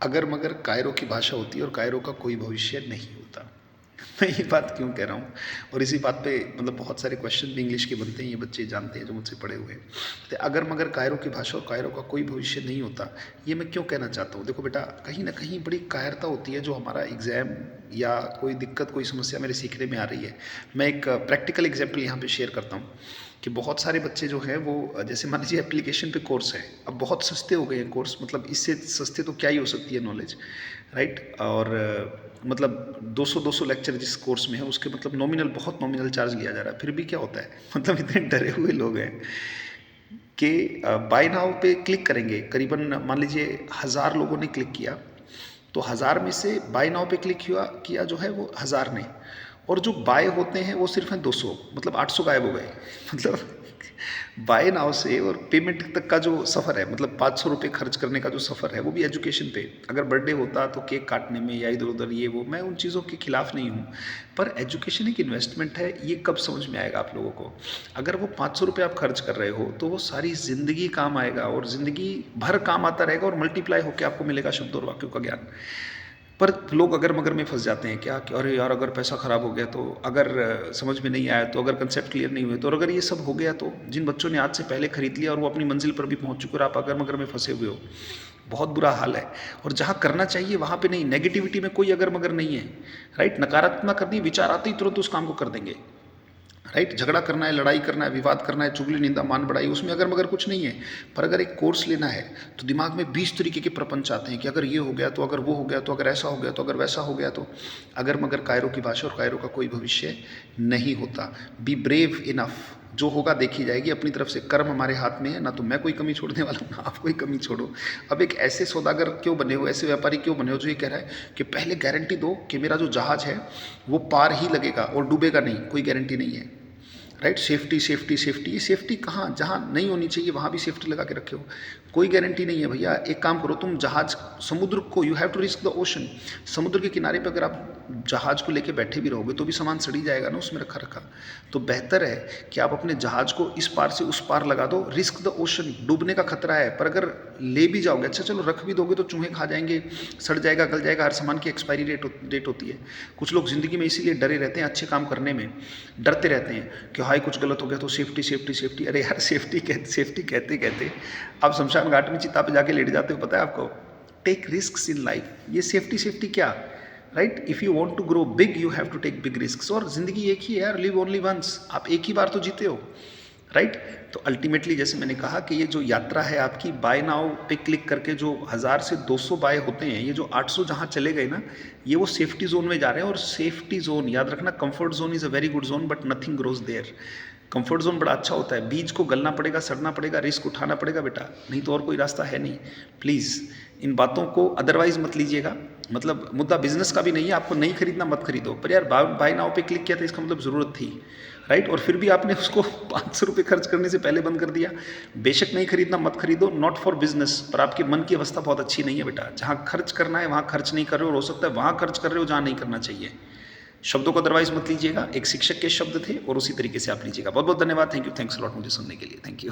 अगर मगर कायरो की भाषा होती है और कायरो का कोई भविष्य नहीं होता। मैं ये बात क्यों कह रहा हूँ, और इसी बात पे मतलब बहुत सारे क्वेश्चन भी इंग्लिश के बनते हैं, ये बच्चे जानते हैं जो मुझसे पढ़े हुए हैं। तो अगर मगर कायरो की भाषा और कायरो का कोई भविष्य नहीं होता, ये मैं क्यों कहना चाहता हूँ। देखो बेटा, कहीं ना कहीं बड़ी कायरता होती है जो हमारा एग्ज़ाम या कोई दिक्कत कोई समस्या मेरे सीखने में आ रही है। मैं एक प्रैक्टिकल एग्जाम्पल यहाँ पे शेयर करता हूँ कि बहुत सारे बच्चे जो हैं वो, जैसे मान लीजिए एप्लीकेशन पे कोर्स है, अब बहुत सस्ते हो गए हैं कोर्स, मतलब इससे सस्ते तो क्या ही हो सकती है नॉलेज, राइट। और मतलब 200 लेक्चर जिस कोर्स में है उसके मतलब नॉमिनल, बहुत नॉमिनल चार्ज लिया जा रहा है। फिर भी क्या होता है, मतलब इतने डरे हुए लोग हैं कि बाय नाउ पे क्लिक करेंगे। करीबन मान लीजिए 1000 लोगों ने क्लिक किया, तो 1000 में से बाय नाउ पे क्लिक किया जो है वो 1000 ने, और जो बाय होते हैं वो सिर्फ हैं 200, मतलब 800 गायब हो गए। मतलब बाय नाउ से और पेमेंट तक का जो सफ़र है, मतलब 500 रुपये खर्च करने का जो सफ़र है, वो भी एजुकेशन पे। अगर बर्थडे होता तो केक काटने में या इधर उधर ये वो, मैं उन चीज़ों के खिलाफ नहीं हूँ, पर एजुकेशन एक इन्वेस्टमेंट है, ये कब समझ में आएगा आप लोगों को। अगर वो 500 रुपये आप खर्च कर रहे हो तो वो सारी ज़िंदगी काम आएगा, और ज़िंदगी भर काम आता रहेगा, और मल्टीप्लाई होकर आपको मिलेगा शब्द और वाक्यों का ज्ञान। पर लोग अगर मगर में फंस जाते हैं क्या कि अरे यार अगर पैसा ख़राब हो गया तो, अगर समझ में नहीं आया तो, अगर कंसेप्ट क्लियर नहीं हुए तो, और अगर ये सब हो गया तो। जिन बच्चों ने आज से पहले खरीद लिया और वो अपनी मंजिल पर भी पहुंच चुके, और आप अगर मगर में फंसे हुए हो, बहुत बुरा हाल है। और जहाँ करना चाहिए वहाँ पे नहीं, नेगेटिविटी में कोई अगर मगर नहीं है, राइट। नकारात्मक करनी, विचार आते ही तुरंत उस काम को कर देंगे, राइट। झगड़ा करना है, लड़ाई करना है, विवाद करना है, चुगली निंदा मान बढ़ाई, उसमें अगर मगर कुछ नहीं है। पर अगर एक कोर्स लेना है तो दिमाग में 20 तरीके के प्रपंच आते हैं कि अगर ये हो गया तो, अगर वो हो गया तो, अगर ऐसा हो गया तो, अगर वैसा हो गया तो। अगर मगर कायरो की भाषा और कायरो का कोई भविष्य नहीं होता। बी ब्रेव इनफ, जो होगा देखी जाएगी। अपनी तरफ से कर्म हमारे हाथ में है, ना तो मैं कोई कमी छोड़ने वाला हूँ, ना आप कोई कमी छोड़ो। अब एक ऐसे सौदागर क्यों बने हो, ऐसे व्यापारी क्यों बने हो जो ये कह रहा है कि पहले गारंटी दो कि मेरा जो जहाज है वो पार ही लगेगा और डूबेगा नहीं, कोई गारंटी नहीं है, राइट। सेफ्टी सेफ्टी सेफ्टी, ये सेफ्टी कहाँ, जहाँ नहीं होनी चाहिए वहाँ भी सेफ्टी लगा के रखे हो, कोई गारंटी नहीं है भैया। एक काम करो तुम, जहाज, समुद्र को, you have to risk the ocean. समुद्र के किनारे पे अगर आप जहाज को लेके बैठे भी रहोगे तो भी सामान सड़ी जाएगा ना उसमें रखा रखा। तो बेहतर है कि आप अपने जहाज को इस पार से उस पार लगा दो। रिस्क द ओशन, डूबने का खतरा है, पर अगर ले भी जाओगे, अच्छा चलो रख भी दोगे तो चूहे खा जाएंगे, सड़ जाएगा, गल जाएगा। हर सामान की एक्सपायरी डेट होती है। कुछ लोग ज़िंदगी में इसीलिए डरे रहते हैं, अच्छे काम करने में डरते रहते हैं कि हाई कुछ गलत हो गया तो सेफ्टी सेफ्टी सेफ्टी। अरे यार सेफ्टी कहते कहते आप शमशान घाट में चिता पे जाके लेट जाते हो, पता है आपको। टेक रिस्क इन लाइफ, ये सेफ्टी सेफ्टी क्या, right. If you want to grow big you have to take big risk. और ज़िंदगी एक ही है यार, लिव ओनली वंस, आप एक ही बार तो जीते हो, राइट। तो अल्टीमेटली जैसे मैंने कहा कि ये जो यात्रा है आपकी, बाय नाउ पे क्लिक करके जो 1000 से 200 बाय होते हैं, ये जो 800 जहाँ चले गए ना, ये वो सेफ्टी जोन में जा रहे हैं। और सेफ्टी जोन याद रखना, comfort zone is a very good zone but nothing grows there. Comfort zone बड़ा अच्छा होता है, बीज को गलना पड़ेगा, सड़ना पड़ेगा, रिस्क उठाना पड़ेगा बेटा, नहीं तो और कोई रास्ता है नहीं। प्लीज़ इन बातों को अदरवाइज मत लीजिएगा। मतलब मुद्दा बिजनेस का भी नहीं है, आपको नहीं खरीदना मत खरीदो, पर यार बाय नाउ पे क्लिक किया था इसका मतलब ज़रूरत थी, राइट। और फिर भी आपने उसको 500 रुपये खर्च करने से पहले बंद कर दिया। बेशक नहीं खरीदना, मत खरीदो, नॉट फॉर बिजनेस, पर आपके मन की अवस्था बहुत अच्छी नहीं है बेटा। जहाँ खर्च करना है वहाँ खर्च नहीं कर रहे हो, और हो सकता है वहाँ खर्च कर रहे हो जहाँ नहीं करना चाहिए। शब्दों को अदरवाइज मत लीजिएगा, एक शिक्षक के शब्द थे और उसी तरीके से आप लीजिएगा। बहुत बहुत धन्यवाद, थैंक यू, थैंक्स लॉट मुझे सुनने के लिए, थैंक यू।